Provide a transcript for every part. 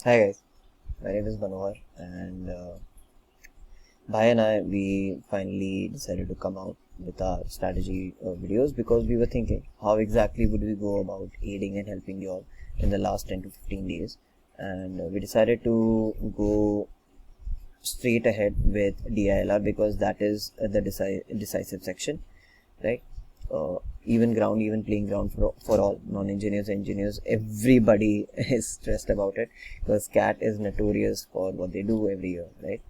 Hi guys, my name is Manohar and Bhai and I, we finally decided to come out with our strategy videos because we were thinking how exactly would we go about aiding and helping you all in the last 10 to 15 days, and we decided to go straight ahead with DILR because that is the decisive section, right? Even ground, even playing ground for all non-engineers, engineers, everybody is stressed about it because CAT is notorious for what they do every year, right?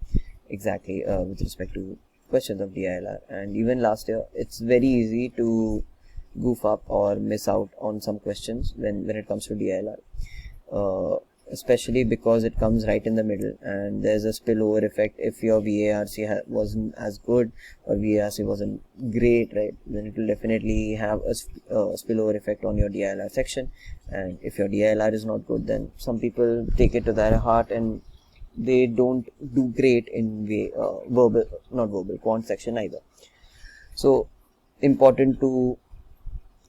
Exactly, with respect to questions of DILR. And even last year, it's very easy to goof up or miss out on some questions when it comes to DILR. Especially because it comes right in the middle and there's a spillover effect. If your VARC wasn't as good or VARC wasn't great, right, then it will definitely have a spillover effect on your DILR section. And if your DILR is not good, then some people take it to their heart and they don't do great in quant section either. So important to,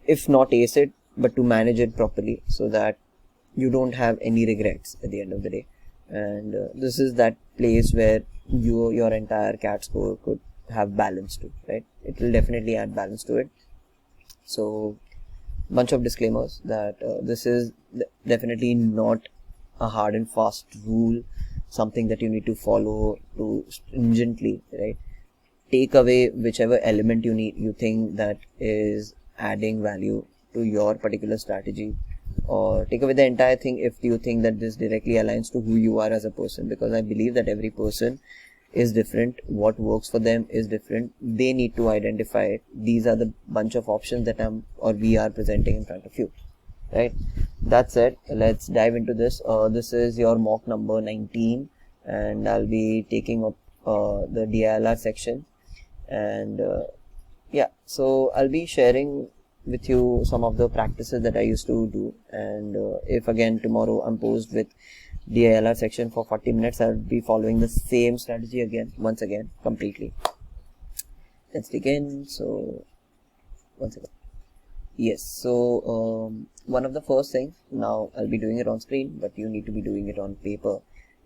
if not ace it, but to manage it properly so that you don't have any regrets at the end of the day. And this is that place where your entire CAT score could have balance to, right? It will definitely add balance to it. So bunch of disclaimers that this is definitely not a hard and fast rule, something that you need to follow to stringently, right? Take away whichever element you think that is adding value to your particular strategy, or take away the entire thing if you think that this directly aligns to who you are as a person, because I believe that every person is different. What works for them is different. They need to identify it. These are the bunch of options that we are presenting in front of you, right? That's it. Let's dive into this. This is your mock number 19 and I'll be taking up the DILR section. And yeah, so I'll be sharing with you some of the practices that I used to do. And if again tomorrow I'm posed with DILR section for 40 minutes, I'll be following the same strategy once again, completely. Let's begin. So once again, yes. So one of the first things, now I'll be doing it on screen, but you need to be doing it on paper,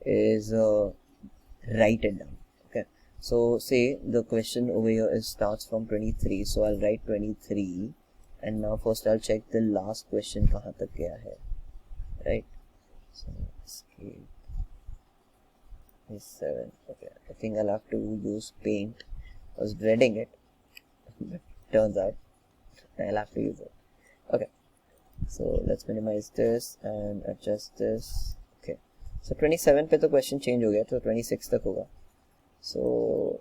is write it down. Okay. So say the question over here starts from 23. So I'll write 23. And now first I'll check the last question kahan tak gaya hai, right? So escape is 7. Okay, I think I'll have to use paint. I was dreading it, but turns out I'll have to use it. Okay, so let's minimize this and adjust this. Okay, so 27 पे तो question change हो गया, तो 26 तक होगा. So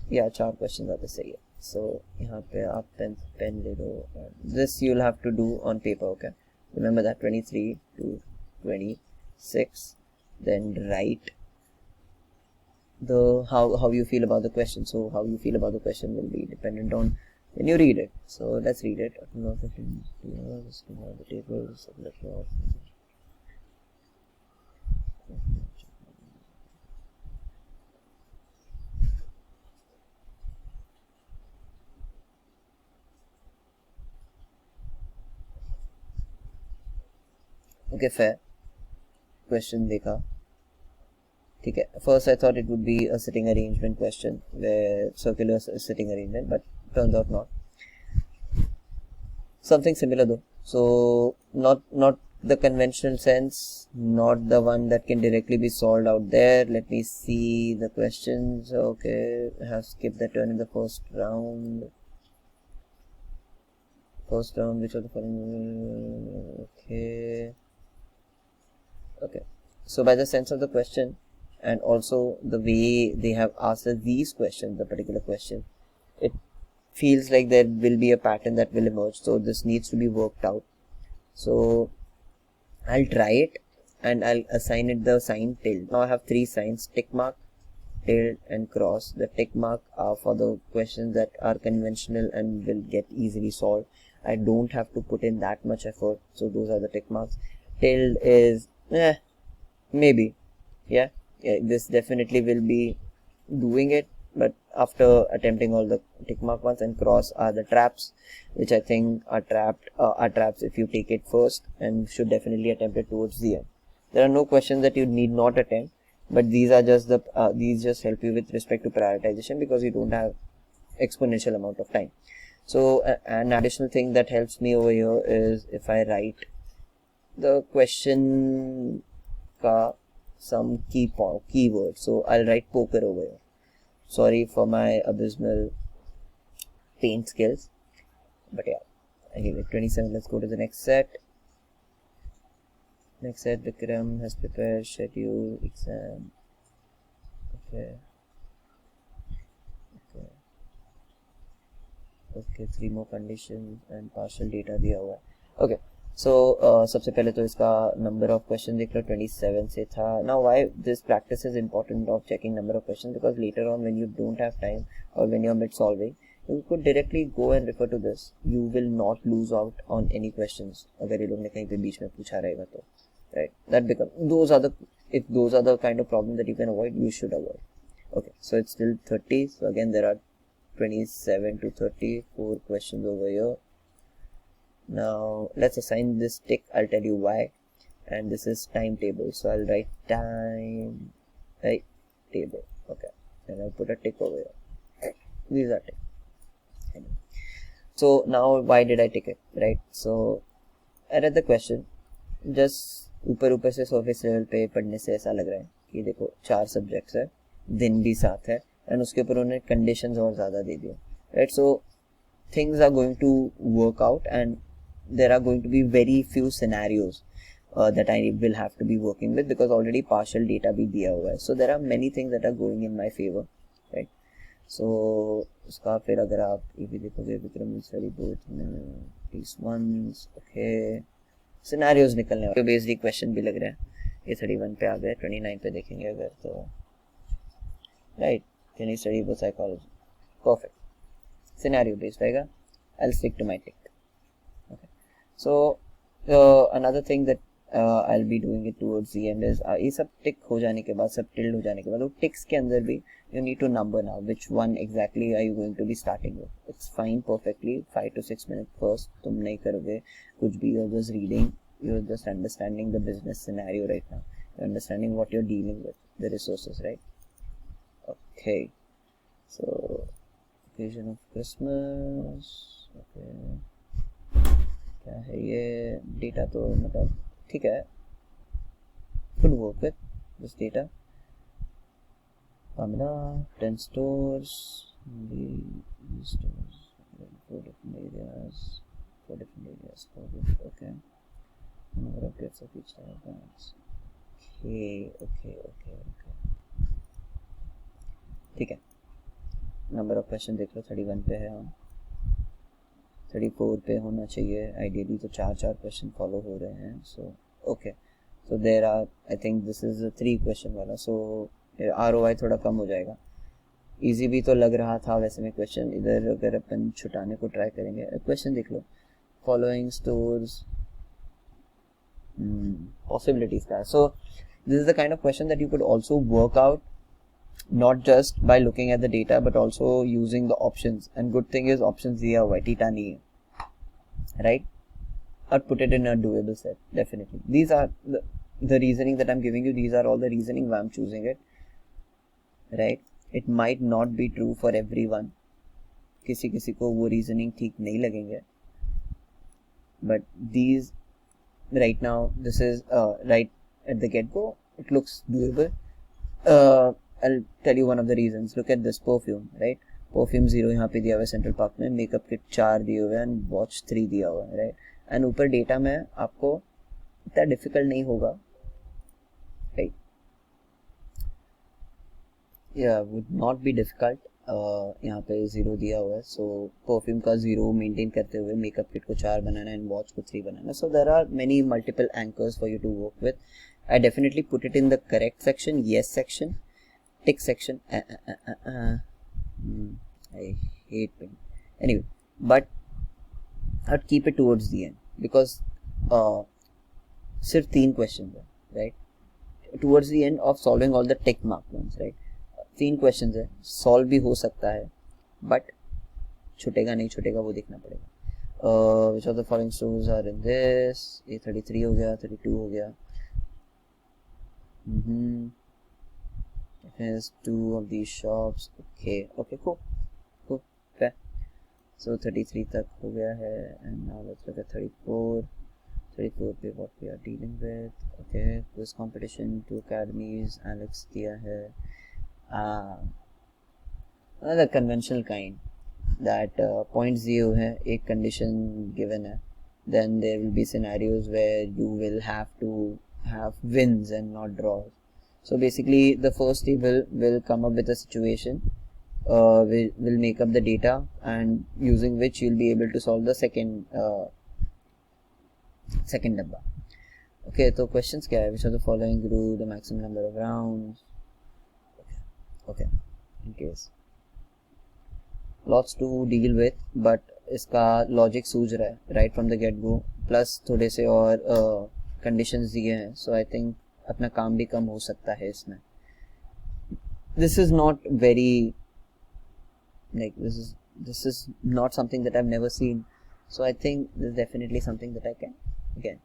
yeah, 4 questions आते सही है. So यहाँ पे आप pen ले लो. This you'll have to do on paper, okay? Remember that 23 to 26. Then write the how you feel about the question. So how you feel about the question will be dependent on when you read it. So let's read it. The tables of the cloth. Okay, fair. Question देखा. ठीक है. First I thought it would be a sitting arrangement question, where circular sitting arrangement, but turns out not. Something similar though. So not the conventional sense, not the one that can directly be solved out there. Let me see the questions. Okay, I have skipped the turn in the first round. Which of the following? Okay. So by the sense of the question and also the way they have asked these questions, the particular question, it feels like there will be a pattern that will emerge. So this needs to be worked out. So I'll try it and I'll assign it the sign tilde. Now I have 3 signs: tick mark, tilde and cross. The tick mark are for the questions that are conventional and will get easily solved. I don't have to put in that much effort. So those are the tick marks. Tilde is maybe, yeah, this definitely will be doing it, but after attempting all the tick mark ones. And cross are the traps, which I think are traps if you take it first, and should definitely attempt it towards the end. there are no questions that you need not attempt, but these are just these just help you with respect to prioritization because you don't have exponential amount of time. So an additional thing that helps me over here is if I write the question ka some keyword. So I'll write poker over here. Sorry for my abysmal paint skills, but yeah, I give it 27. Let's go to the next set. Next set, Vikram has prepared schedule exam. Okay. 3 more conditions and partial data दिया हुआ है. Okay. So सबसे पहले तो इसका number of questions देख लो 27 से था. Now why this practice is important of checking number of questions, because later on when you don't have time or when you're mid solving, you could directly go and refer to this. You will not lose out on any questions अगर ये लोग ने कहीं पे बीच में पूछा रहेगा तो, right? That become if those are the kind of problems that you can avoid, you should avoid. Okay, so it's still 30. So again there are 27 to 34 questions over here. Now let's assign this tick. I'll tell you why. And this is timetable, so I'll write time table. Okay, and I'll put a tick over here. These are tick. So now why did I tick it, right? So I read the question, just ऊपर से surface level पे पढ़ने से ऐसा लग रहा है कि देखो 4 subjects है, दिन भी साथ है, and उसके ऊपर उन्होंने conditions और ज़्यादा दे दिए, right? So things are going to work out and there are going to be very few scenarios that I will have to be working with because already partial data भी दिया हुआ है. So there are many things that are going in my favor, right? So उसका फिर अगर आप ये भी देखोगे विक्रम स्टडी बोथ में these ones, okay, scenarios निकलने वाले based क्वेश्चन भी लग रहे हैं. ये 31 पे आ गए, 29 पे देखेंगे अगर तो, right? Can you study both psychology? Perfect. Scenario based रहेगा. I'll stick to my tick. Okay. So another thing that I'll be doing it towards the end is ये सब tick हो जाने के बाद, सब tilt हो जाने के बाद, वो ticks के अंदर भी you need to number now which one exactly are you going to be starting with. It's fine perfectly 5 to 6 minutes first. तुम नहीं करोगे कुछ भी, you're just reading, you're just understanding the business scenario right now. You're understanding what you're dealing with, the resources, right? Okay. So occasion of Christmas. Okay. क्या है ये data? तो मतलब ठीक है, could work with this data. Pamela, 10 stores, these stores, 4 different areas, okay. Number of gets of each type of brands. Okay. ठीक है. Number of question देख लो, 31 पे है हम, 34 पे होना चाहिए आइडियली, तो 4 क्वेश्चन फॉलो हो रहे हैं. So okay, so there are, I think this is 3 question वाला, सो ROI थोड़ा कम हो जाएगा. इजी भी तो लग रहा था वैसे में क्वेश्चन. इधर अगर अपन छुटाने को ट्राई करेंगे, क्वेश्चन देख लो, फॉलोइंग स्टोर्स पॉसिबिलिटीज का. So this is the kind of question that you could also work out not just by looking at the data but also using the options. And good thing is options दिया हुआ है, theta नहीं है, right? Or put it in a doable set. Definitely these are the reasoning that I'm giving you, these are all the reasoning why I'm choosing it, right? It might not be true for everyone. किसी को वो reasoning ठीक नहीं लगेंगे, but these right now, this is right at the get go, it looks doable. I'll tell you one of the reasons. Look at this perfume, right? Perfume 0 यहाँ पे दिया हुआ है सेंट्रल पार्क में, मेकअप किट 4 दिए हुए हैं and watch 3 दिया हुआ है, राइट? एंड ऊपर डेटा में आपको इतना डिफिकल्ट नहीं होगा, राइट? या वुड नॉट बी डिफिकल्ट. यहाँ पे 0 दिया हुआ है, सो परफ्यूम का 0 मेंटेन करते हुए मेकअप किट को 4 बनाना एंड वॉच को 3 बनाना. So there are many multiple anchors for you to work with. I definitely put it in the correct section, yes section, tick section. I hate pen. Anyway, but I'd keep it towards the end because सिर्फ 3 questions है, right? Towards the end of solving all the tick mark ones, right? 3 questions है, solve भी हो सकता है, but छूटेगा नहीं छूटेगा वो देखना पड़ेगा. Which of the following stores are in this? ये 33 हो गया, 32 हो गया. Mm-hmm. It has 2 of these shops. Okay, okay, cool, cool, fair. So 33 तक हो गया है, and now let's look at 34. 34 पे what we are dealing with. Okay, quiz competition, 2 academies, Alex दिया है. Another conventional kind that points 0 है, एक condition given है. Then there will be scenarios where you will have to have wins and not draws. So basically the first table will come up with a situation, will make up the data, and using which you'll be able to solve the second dabba. Okay, so questions क्या है? Which of the following grew the maximum number of rounds? Okay, in case lots to deal with, but इसका logic सूझ रहा है right from the get go, plus थोड़े से और conditions दिए हैं, so I think अपना काम भी कम हो सकता है इसमें. This is not very like this is not something that I've never seen, so I think this is definitely something that I can again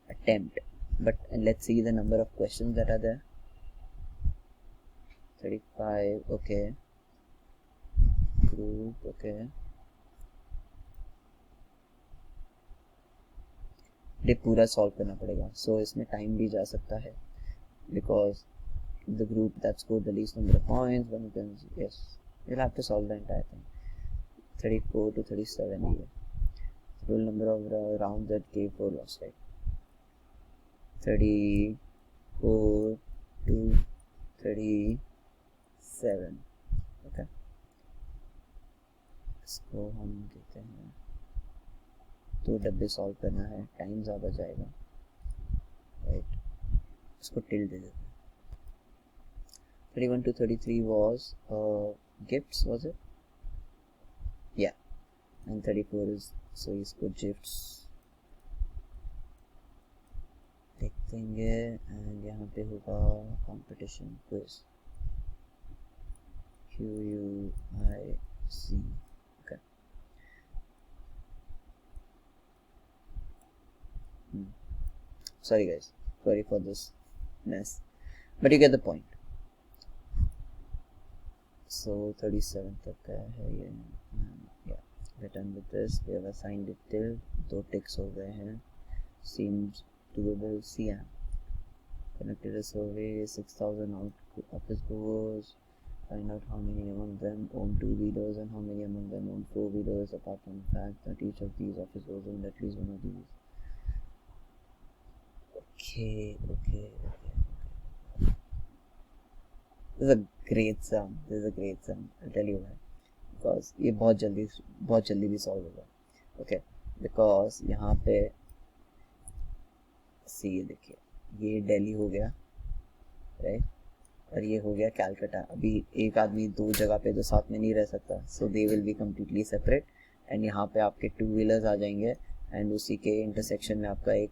attempt. But let's see the number of questions that are there. 35. Okay, group. Okay, ये पूरा solve करना पड़ेगा, so इसमें time भी जा सकता है, because the group that scored the least number of points, when you can, yes, you'll have to solve the entire thing. 34 to 37 here. Total number of rounds that K4 lost, right? 34 to 37. Okay, इसको हम देते हैं 2 डब्बे solve करना है, time ज़्यादा जाएगा, right. इसको टिल दे देते हैं. 31 to 33 was gifts, was it? Yeah, and 34 is, so इसको gifts देख देंगे, and यहाँ पे होगा competition quiz, QUIZ. Okay. Sorry guys, sorry for this mess, but you get the point. So 37 तक का है ये. Yeah, we're done with this. We have assigned it till 2 ticks हो गए हैं. Seems doable. CM conducted a survey, 6,000 office goers. Find out how many among them own 2-wheelers and how many among them own 4-wheelers, apart from the fact that each of these office goers owned at least one of these. Okay. This is a great sum. I'll tell you why. Because ये बहुत जल्दी भी solve होगा. Okay, because यहाँ पे ये देखिए, ये दिल्ली हो गया, राइट, और ये हो गया कैलकाटा. अभी एक आदमी 2 जगह पे तो साथ में नहीं रह सकता, so they will be completely separate. And यहाँ पे आपके 2-व्हीलर्स आ जाएंगे, एंड उसी के इंटरसेक्शन में आपका एक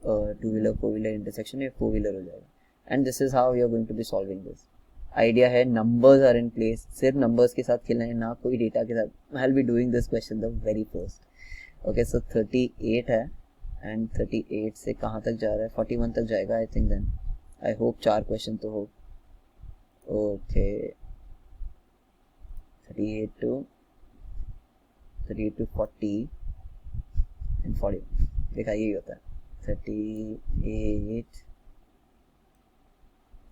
2-व्हीलर 4-व्हीलर इंटरसेक्शन में 4-व्हीलर हो जाएगा. And this is how you are going to be solving this. Idea है, नंबर्स आर इन प्लेस, सिर्फ नंबर्स के साथ खेलना है, ना कोई डेटा के साथ. I will be doing this question the very first. Okay, so 38 है, एंड 38 से कहाँ तक जा रहा है? 41 तक जाएगा I think. Then I hope 4 question तो हो. Okay, 38 to 40 and 41. देखा, यही होता है. 38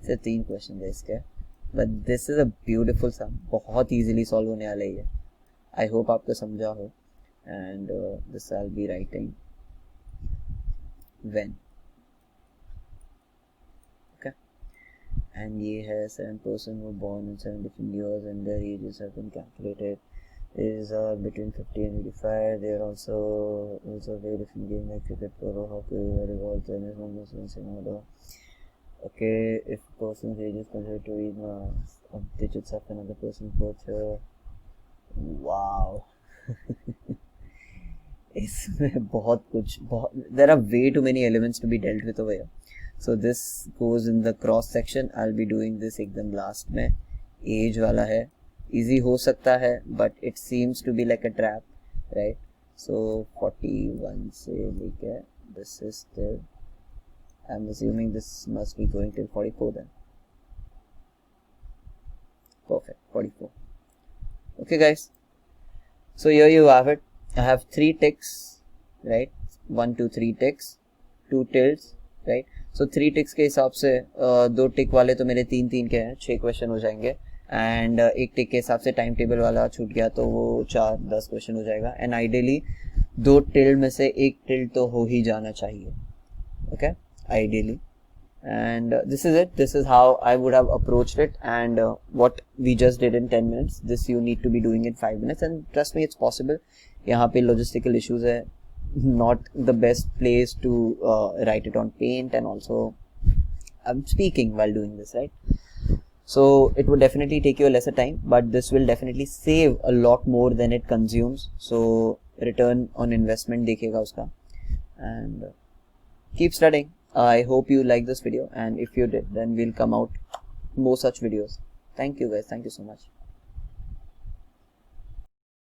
से 3 क्वेश्चन है इसके, but this is a beautiful sum, बहुत इजीली सॉल्व होने वाला है. आई होप आपको समझा हो. And this I will be writing when. Okay, and ये है 7 person who born in 7 different years and their ages have been calculated. These are between 50 and 85. They are also very different games like cricket, polo, hockey, volleyball, tennis, numbers, in order. Okay, if a person's age is considered to be of digits of another person's birth year. Wow. इसमें बहुत कुछ, there are way too many elements to be dealt with over here. So this goes in the cross section. I'll be doing this एकदम last में. Age वाला है, easy हो सकता है, but it seems to be like a trap, right? So 41 से लेके this is still I'm assuming this must be going till 44 then. Perfect, 44. Okay guys, so here you have it. I have 3 ticks, right? 1 2 3 ticks, 2 tildes, right? So 3 ticks के हिसाब से 2 टिक वाले तो मेरे 3 के हैं, 6 क्वेश्चन हो जाएंगे. एंड 1 टिक के हिसाब से टाइम टेबल वाला छूट गया तो वो 4-10 क्वेश्चन हो जाएगा. एंड आइडियली 2 टिल्ड में से 1 टिल्ड तो हो ही जाना चाहिए. Okay, ideally. And this is it. This is how I would have approached it, and what we just did in 10 minutes, this you need to be doing in 5 minutes, and trust me, it's possible. यहाँ पे logistical issues है, not the best place to write it on Paint, and also I'm speaking while doing this, right? So it would definitely take you a lesser time, but this will definitely save a lot more than it consumes. So return on investment देखिएगा उसका, and keep studying. I hope you like this video, and if you did, then we'll come out more such videos. Thank you guys. Thank you so much.